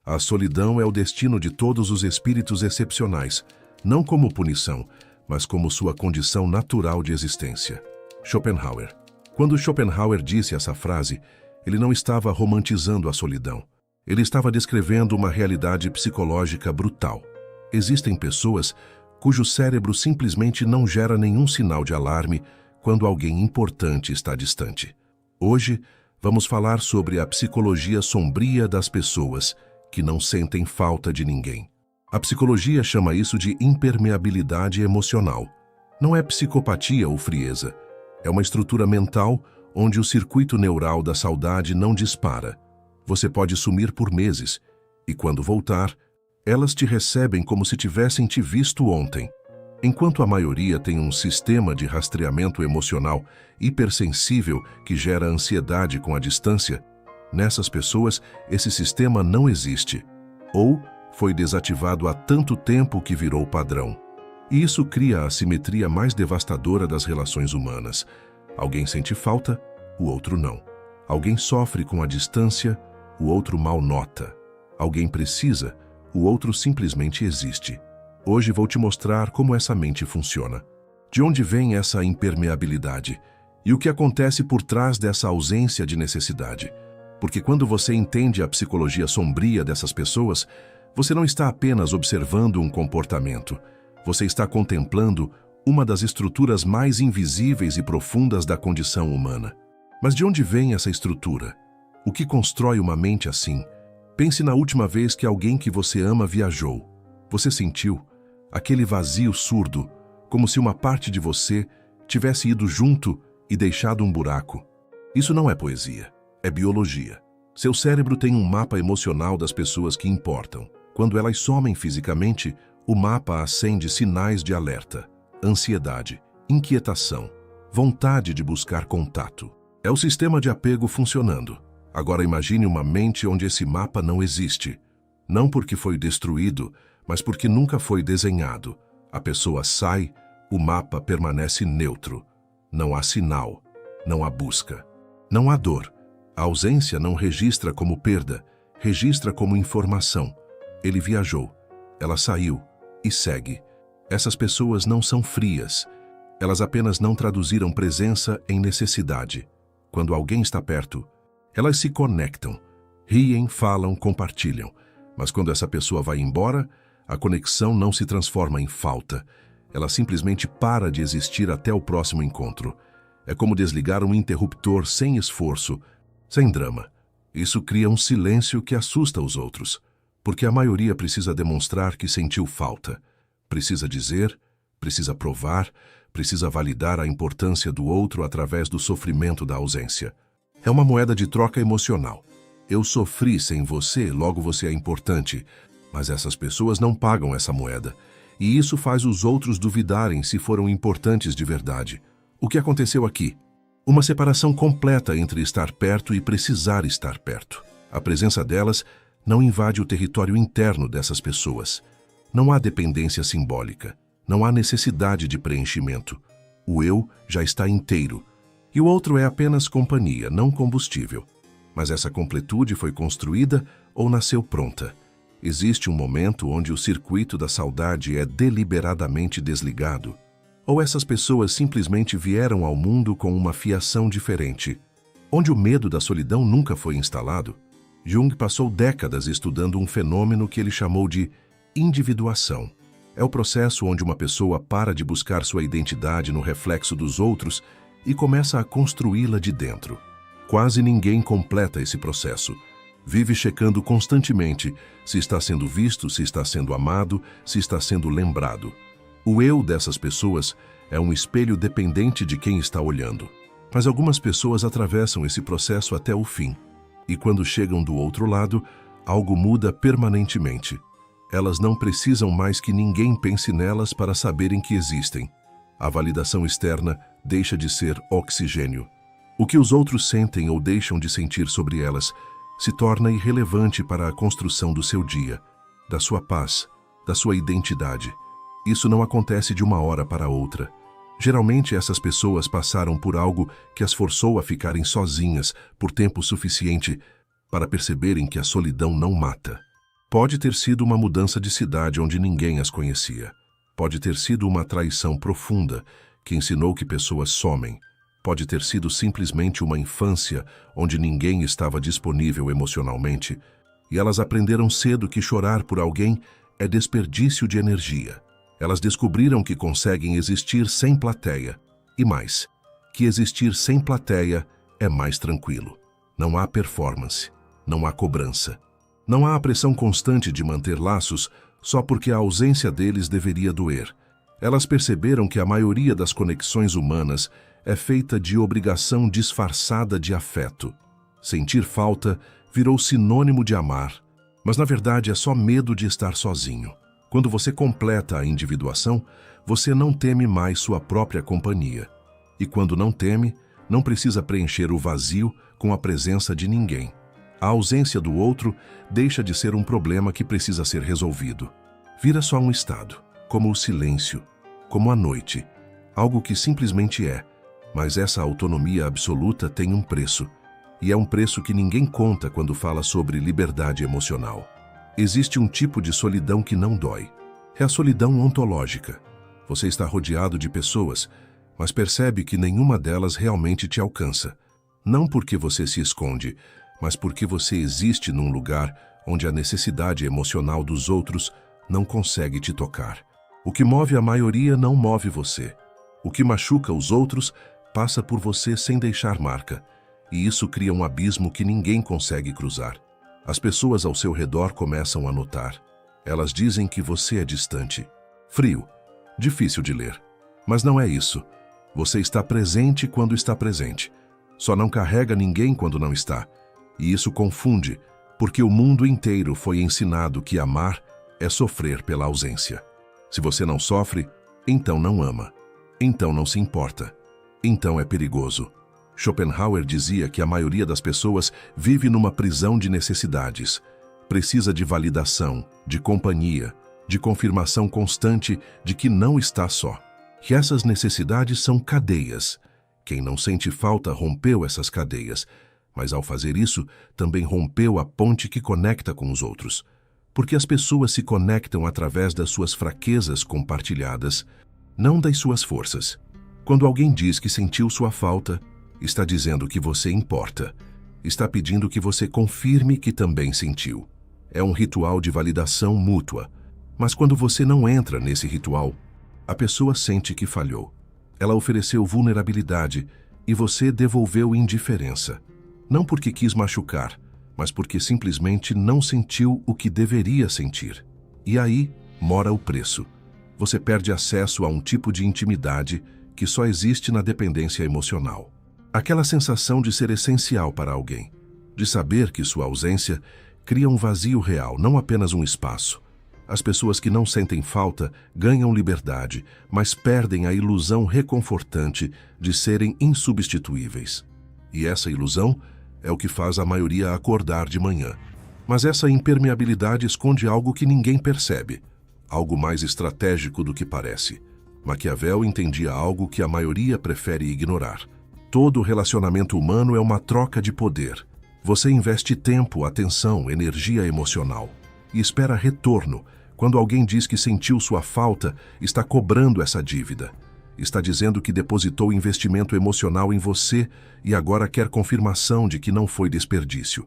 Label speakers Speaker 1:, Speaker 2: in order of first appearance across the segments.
Speaker 1: A solidão é o destino de todos os espíritos excepcionais, não como punição, mas como sua condição natural de existência. Schopenhauer. Quando Schopenhauer disse essa frase, ele não estava romantizando a solidão. Ele estava descrevendo uma realidade psicológica brutal. Existem pessoas cujo cérebro simplesmente não gera nenhum sinal de alarme quando alguém importante está distante. Hoje, vamos falar sobre a psicologia sombria das pessoas que não sentem falta de ninguém. A psicologia chama isso de impermeabilidade emocional. Não é psicopatia ou frieza. É uma estrutura mental onde o circuito neural da saudade não dispara. Você pode sumir por meses, e quando voltar, elas te recebem como se tivessem te visto ontem. Enquanto a maioria tem um sistema de rastreamento emocional hipersensível que gera ansiedade com a distância, nessas pessoas esse sistema não existe, ou foi desativado há tanto tempo que virou padrão. E isso cria a assimetria mais devastadora das relações humanas. Alguém sente falta, o outro não. Alguém sofre com a distância, o outro mal nota. Alguém precisa, o outro simplesmente existe. Hoje vou te mostrar como essa mente funciona. De onde vem essa impermeabilidade? E o que acontece por trás dessa ausência de necessidade? Porque quando você entende a psicologia sombria dessas pessoas, você não está apenas observando um comportamento. Você está contemplando uma das estruturas mais invisíveis e profundas da condição humana. Mas de onde vem essa estrutura? O que constrói uma mente assim? Pense na última vez que alguém que você ama viajou. Você sentiu aquele vazio surdo, como se uma parte de você tivesse ido junto e deixado um buraco. Isso não é poesia, é biologia. Seu cérebro tem um mapa emocional das pessoas que importam. Quando elas somem fisicamente, o mapa acende sinais de alerta, ansiedade, inquietação, vontade de buscar contato. É o sistema de apego funcionando. Agora imagine uma mente onde esse mapa não existe. Não porque foi destruído, mas porque nunca foi desenhado. A pessoa sai, o mapa permanece neutro. Não há sinal, não há busca. Não há dor. A ausência não registra como perda, registra como informação. Ele viajou, ela saiu e segue. Essas pessoas não são frias. Elas apenas não traduziram presença em necessidade. Quando alguém está perto, elas se conectam, riem, falam, compartilham. Mas quando essa pessoa vai embora, a conexão não se transforma em falta. Ela simplesmente para de existir até o próximo encontro. É como desligar um interruptor sem esforço, sem drama. Isso cria um silêncio que assusta os outros, porque a maioria precisa demonstrar que sentiu falta. Precisa dizer, precisa provar, precisa validar a importância do outro através do sofrimento da ausência. É uma moeda de troca emocional. Eu sofri sem você, logo você é importante. Mas essas pessoas não pagam essa moeda. E isso faz os outros duvidarem se foram importantes de verdade. O que aconteceu aqui? Uma separação completa entre estar perto e precisar estar perto. A presença delas não invade o território interno dessas pessoas. Não há dependência simbólica. Não há necessidade de preenchimento. O eu já está inteiro. E o outro é apenas companhia, não combustível. Mas essa completude foi construída ou nasceu pronta. Existe um momento onde o circuito da saudade é deliberadamente desligado. Ou essas pessoas simplesmente vieram ao mundo com uma fiação diferente. Onde o medo da solidão nunca foi instalado, Jung passou décadas estudando um fenômeno que ele chamou de individuação. É o processo onde uma pessoa para de buscar sua identidade no reflexo dos outros e começa a construí-la de dentro. Quase ninguém completa esse processo. Vive checando constantemente se está sendo visto, se está sendo amado, se está sendo lembrado. O eu dessas pessoas é um espelho dependente de quem está olhando. Mas algumas pessoas atravessam esse processo até o fim. E quando chegam do outro lado, algo muda permanentemente. Elas não precisam mais que ninguém pense nelas para saberem que existem. A validação externa deixa de ser oxigênio. O que os outros sentem ou deixam de sentir sobre elas se torna irrelevante para a construção do seu dia, da sua paz, da sua identidade. Isso não acontece de uma hora para outra. Geralmente essas pessoas passaram por algo que as forçou a ficarem sozinhas por tempo suficiente para perceberem que a solidão não mata. Pode ter sido uma mudança de cidade onde ninguém as conhecia. Pode ter sido uma traição profunda que ensinou que pessoas somem. Pode ter sido simplesmente uma infância onde ninguém estava disponível emocionalmente e elas aprenderam cedo que chorar por alguém é desperdício de energia. Elas descobriram que conseguem existir sem plateia. E mais, que existir sem plateia é mais tranquilo. Não há performance, não há cobrança. Não há a pressão constante de manter laços só porque a ausência deles deveria doer. Elas perceberam que a maioria das conexões humanas é feita de obrigação disfarçada de afeto. Sentir falta virou sinônimo de amar, mas na verdade é só medo de estar sozinho. Quando você completa a individuação, você não teme mais sua própria companhia. E quando não teme, não precisa preencher o vazio com a presença de ninguém. A ausência do outro deixa de ser um problema que precisa ser resolvido. Vira só um estado, como o silêncio, como a noite, algo que simplesmente é. Mas essa autonomia absoluta tem um preço, e é um preço que ninguém conta quando fala sobre liberdade emocional. Existe um tipo de solidão que não dói. É a solidão ontológica. Você está rodeado de pessoas, mas percebe que nenhuma delas realmente te alcança. Não porque você se esconde, mas porque você existe num lugar onde a necessidade emocional dos outros não consegue te tocar. O que move a maioria não move você. O que machuca os outros passa por você sem deixar marca, e isso cria um abismo que ninguém consegue cruzar. As pessoas ao seu redor começam a notar. Elas dizem que você é distante, frio, difícil de ler. Mas não é isso. Você está presente quando está presente. Só não carrega ninguém quando não está. E isso confunde, porque o mundo inteiro foi ensinado que amar é sofrer pela ausência. Se você não sofre, então não ama. Então não se importa. Então é perigoso. Schopenhauer dizia que a maioria das pessoas vive numa prisão de necessidades. Precisa de validação, de companhia, de confirmação constante de que não está só. Que essas necessidades são cadeias. Quem não sente falta rompeu essas cadeias, mas ao fazer isso, também rompeu a ponte que conecta com os outros. Porque as pessoas se conectam através das suas fraquezas compartilhadas, não das suas forças. Quando alguém diz que sentiu sua falta, está dizendo que você importa. Está pedindo que você confirme que também sentiu. É um ritual de validação mútua. Mas quando você não entra nesse ritual, a pessoa sente que falhou. Ela ofereceu vulnerabilidade e você devolveu indiferença. Não porque quis machucar, mas porque simplesmente não sentiu o que deveria sentir. E aí mora o preço. Você perde acesso a um tipo de intimidade que só existe na dependência emocional. Aquela sensação de ser essencial para alguém, de saber que sua ausência cria um vazio real, não apenas um espaço. As pessoas que não sentem falta ganham liberdade, mas perdem a ilusão reconfortante de serem insubstituíveis. E essa ilusão é o que faz a maioria acordar de manhã. Mas essa impermeabilidade esconde algo que ninguém percebe, algo mais estratégico do que parece. Maquiavel entendia algo que a maioria prefere ignorar. Todo relacionamento humano é uma troca de poder. Você investe tempo, atenção, energia emocional e espera retorno. Quando alguém diz que sentiu sua falta, está cobrando essa dívida. Está dizendo que depositou investimento emocional em você e agora quer confirmação de que não foi desperdício.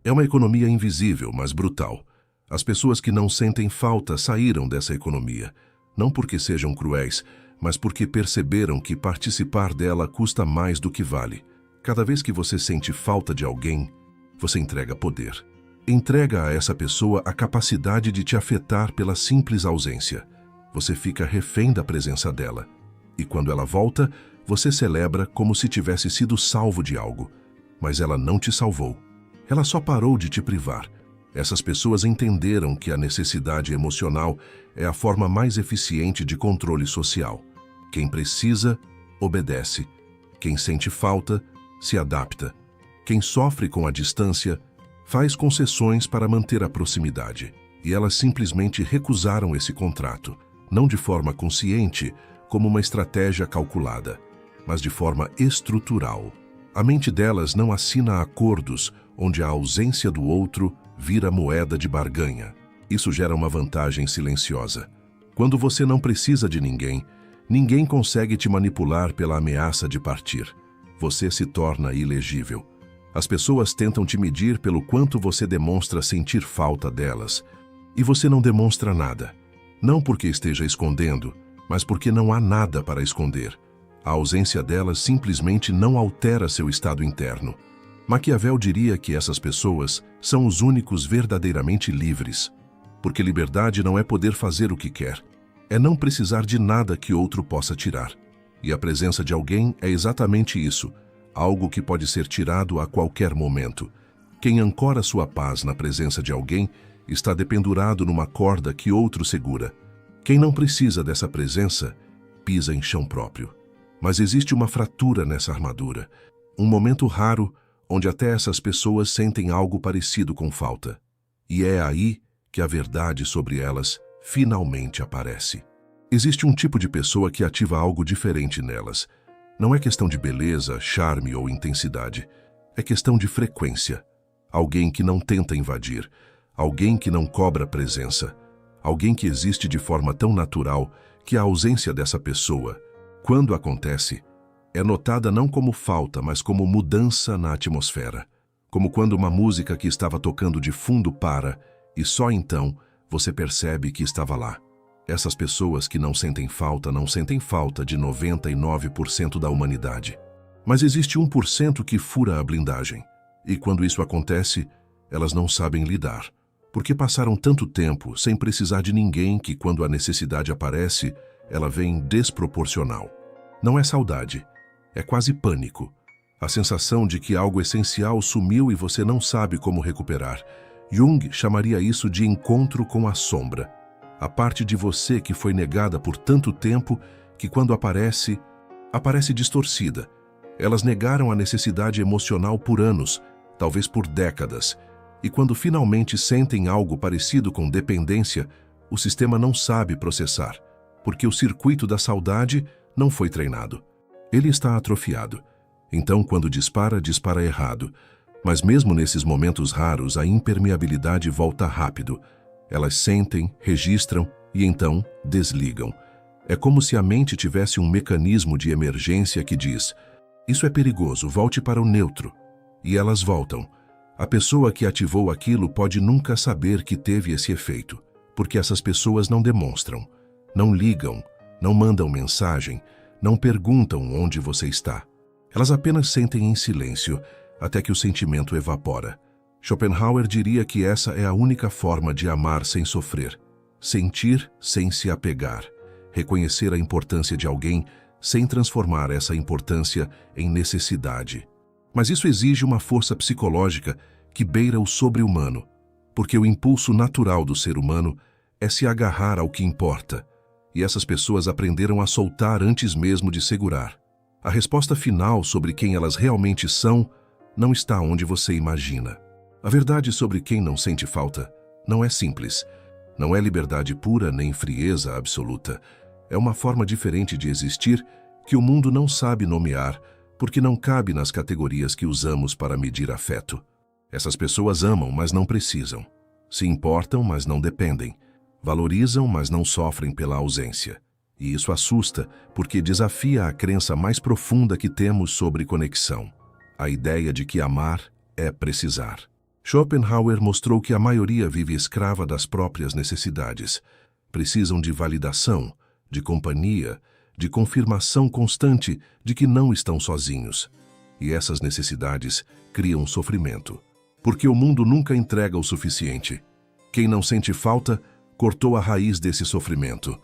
Speaker 1: É uma economia invisível, mas brutal. As pessoas que não sentem falta saíram dessa economia, não porque sejam cruéis, mas porque perceberam que participar dela custa mais do que vale. Cada vez que você sente falta de alguém, você entrega poder. Entrega a essa pessoa a capacidade de te afetar pela simples ausência. Você fica refém da presença dela. E quando ela volta, você celebra como se tivesse sido salvo de algo. Mas ela não te salvou. Ela só parou de te privar. Essas pessoas entenderam que a necessidade emocional é a forma mais eficiente de controle social. Quem precisa, obedece. Quem sente falta, se adapta. Quem sofre com a distância, faz concessões para manter a proximidade. E elas simplesmente recusaram esse contrato, não de forma consciente, como uma estratégia calculada, mas de forma estrutural. A mente delas não assina acordos onde a ausência do outro vira moeda de barganha. Isso gera uma vantagem silenciosa. Quando você não precisa de ninguém, ninguém consegue te manipular pela ameaça de partir. Você se torna ilegível. As pessoas tentam te medir pelo quanto você demonstra sentir falta delas. E você não demonstra nada. Não porque esteja escondendo, mas porque não há nada para esconder. A ausência delas simplesmente não altera seu estado interno. Maquiavel diria que essas pessoas são os únicos verdadeiramente livres. Porque liberdade não é poder fazer o que quer. É não precisar de nada que outro possa tirar. E a presença de alguém é exatamente isso, algo que pode ser tirado a qualquer momento. Quem ancora sua paz na presença de alguém está dependurado numa corda que outro segura. Quem não precisa dessa presença, pisa em chão próprio. Mas existe uma fratura nessa armadura, um momento raro onde até essas pessoas sentem algo parecido com falta. E é aí que a verdade sobre elas finalmente aparece. Existe um tipo de pessoa que ativa algo diferente nelas. Não é questão de beleza, charme ou intensidade. É questão de frequência. Alguém que não tenta invadir. Alguém que não cobra presença. Alguém que existe de forma tão natural que a ausência dessa pessoa, quando acontece, é notada não como falta, mas como mudança na atmosfera. Como quando uma música que estava tocando de fundo para, e só então você percebe que estava lá. Essas pessoas que não sentem falta de 99% da humanidade. Mas existe 1% que fura a blindagem. E quando isso acontece, elas não sabem lidar. Porque passaram tanto tempo sem precisar de ninguém que quando a necessidade aparece, ela vem desproporcional. Não é saudade, é quase pânico. A sensação de que algo essencial sumiu e você não sabe como recuperar. Jung chamaria isso de encontro com a sombra. A parte de você que foi negada por tanto tempo que quando aparece distorcida. Elas negaram a necessidade emocional por anos, talvez por décadas. E quando finalmente sentem algo parecido com dependência, o sistema não sabe processar, porque o circuito da saudade não foi treinado. Ele está atrofiado. Então, quando dispara errado. Mas mesmo nesses momentos raros, a impermeabilidade volta rápido. Elas sentem, registram e então desligam. É como se a mente tivesse um mecanismo de emergência que diz: isso é perigoso, volte para o neutro. E elas voltam. A pessoa que ativou aquilo pode nunca saber que teve esse efeito, porque essas pessoas não demonstram, não ligam, não mandam mensagem, não perguntam onde você está. Elas apenas sentem em silêncio, até que o sentimento evapora. Schopenhauer diria que essa é a única forma de amar sem sofrer. Sentir sem se apegar. Reconhecer a importância de alguém sem transformar essa importância em necessidade. Mas isso exige uma força psicológica que beira o sobre-humano, porque o impulso natural do ser humano é se agarrar ao que importa, e essas pessoas aprenderam a soltar antes mesmo de segurar. A resposta final sobre quem elas realmente são não está onde você imagina. A verdade sobre quem não sente falta não é simples. Não é liberdade pura nem frieza absoluta. É uma forma diferente de existir que o mundo não sabe nomear, porque não cabe nas categorias que usamos para medir afeto. Essas pessoas amam, mas não precisam. Se importam, mas não dependem. Valorizam, mas não sofrem pela ausência. E isso assusta, porque desafia a crença mais profunda que temos sobre conexão. A ideia de que amar é precisar. Schopenhauer mostrou que a maioria vive escrava das próprias necessidades. Precisam de validação, de companhia, de confirmação constante de que não estão sozinhos. E essas necessidades criam sofrimento. Porque o mundo nunca entrega o suficiente. Quem não sente falta, cortou a raiz desse sofrimento.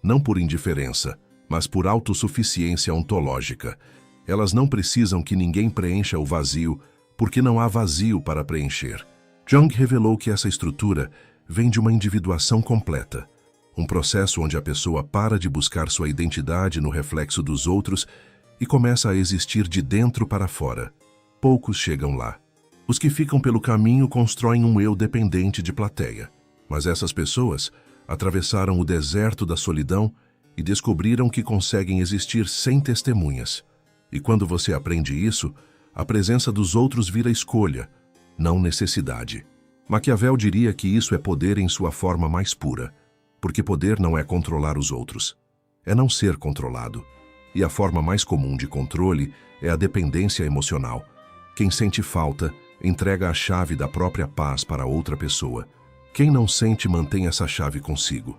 Speaker 1: Não por indiferença, mas por autossuficiência ontológica. Elas não precisam que ninguém preencha o vazio, porque não há vazio para preencher. Jung revelou que essa estrutura vem de uma individuação completa. Um processo onde a pessoa para de buscar sua identidade no reflexo dos outros e começa a existir de dentro para fora. Poucos chegam lá. Os que ficam pelo caminho constroem um eu dependente de plateia. Mas essas pessoas atravessaram o deserto da solidão e descobriram que conseguem existir sem testemunhas. E quando você aprende isso, a presença dos outros vira escolha, não necessidade. Maquiavel diria que isso é poder em sua forma mais pura, porque poder não é controlar os outros, é não ser controlado. E a forma mais comum de controle é a dependência emocional. Quem sente falta, entrega a chave da própria paz para outra pessoa. Quem não sente, mantém essa chave consigo.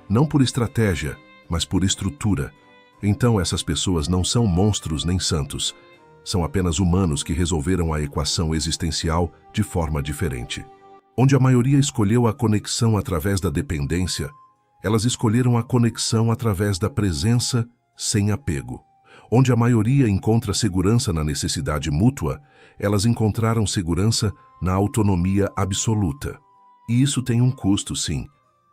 Speaker 1: Não por estratégia, mas por estrutura. Então essas pessoas não são monstros nem santos. São apenas humanos que resolveram a equação existencial de forma diferente. Onde a maioria escolheu a conexão através da dependência, elas escolheram a conexão através da presença sem apego. Onde a maioria encontra segurança na necessidade mútua, elas encontraram segurança na autonomia absoluta. E isso tem um custo, sim,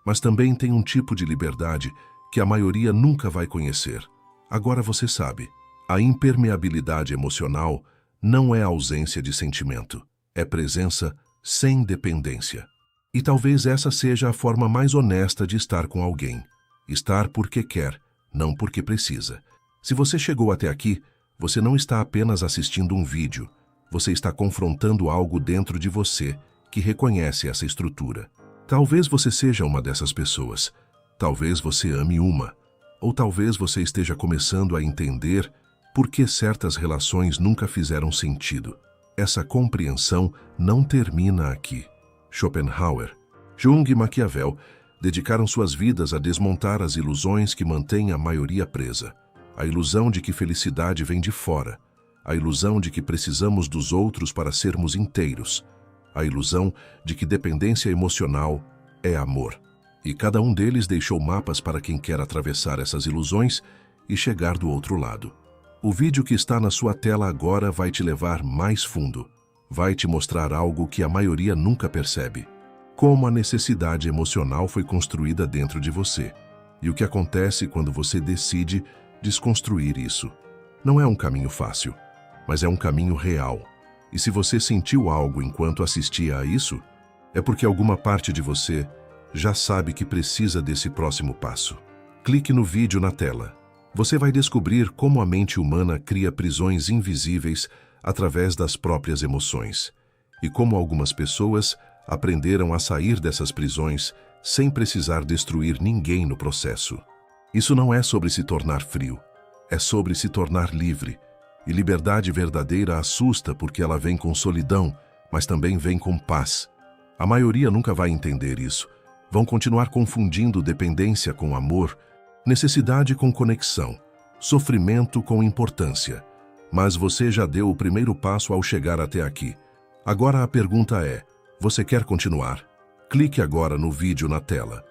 Speaker 1: mas também tem um tipo de liberdade que a maioria nunca vai conhecer. Agora você sabe, a impermeabilidade emocional não é ausência de sentimento, é presença sem dependência. E talvez essa seja a forma mais honesta de estar com alguém. Estar porque quer, não porque precisa. Se você chegou até aqui, você não está apenas assistindo um vídeo, você está confrontando algo dentro de você que reconhece essa estrutura. Talvez você seja uma dessas pessoas, talvez você ame uma, ou talvez você esteja começando a entender por que certas relações nunca fizeram sentido. Essa compreensão não termina aqui. Schopenhauer, Jung e Maquiavel dedicaram suas vidas a desmontar as ilusões que mantêm a maioria presa. A ilusão de que felicidade vem de fora, a ilusão de que precisamos dos outros para sermos inteiros, a ilusão de que dependência emocional é amor. E cada um deles deixou mapas para quem quer atravessar essas ilusões e chegar do outro lado. O vídeo que está na sua tela agora vai te levar mais fundo. Vai te mostrar algo que a maioria nunca percebe. Como a necessidade emocional foi construída dentro de você. E o que acontece quando você decide desconstruir isso. Não é um caminho fácil, mas é um caminho real. E se você sentiu algo enquanto assistia a isso, é porque alguma parte de você já sabe que precisa desse próximo passo. Clique no vídeo na tela. Você vai descobrir como a mente humana cria prisões invisíveis através das próprias emoções, e como algumas pessoas aprenderam a sair dessas prisões sem precisar destruir ninguém no processo. Isso não é sobre se tornar frio, é sobre se tornar livre. E liberdade verdadeira assusta porque ela vem com solidão, mas também vem com paz. A maioria nunca vai entender isso. Vão continuar confundindo dependência com amor, necessidade com conexão, sofrimento com importância. Mas você já deu o primeiro passo ao chegar até aqui. Agora a pergunta é, você quer continuar? Clique agora no vídeo na tela.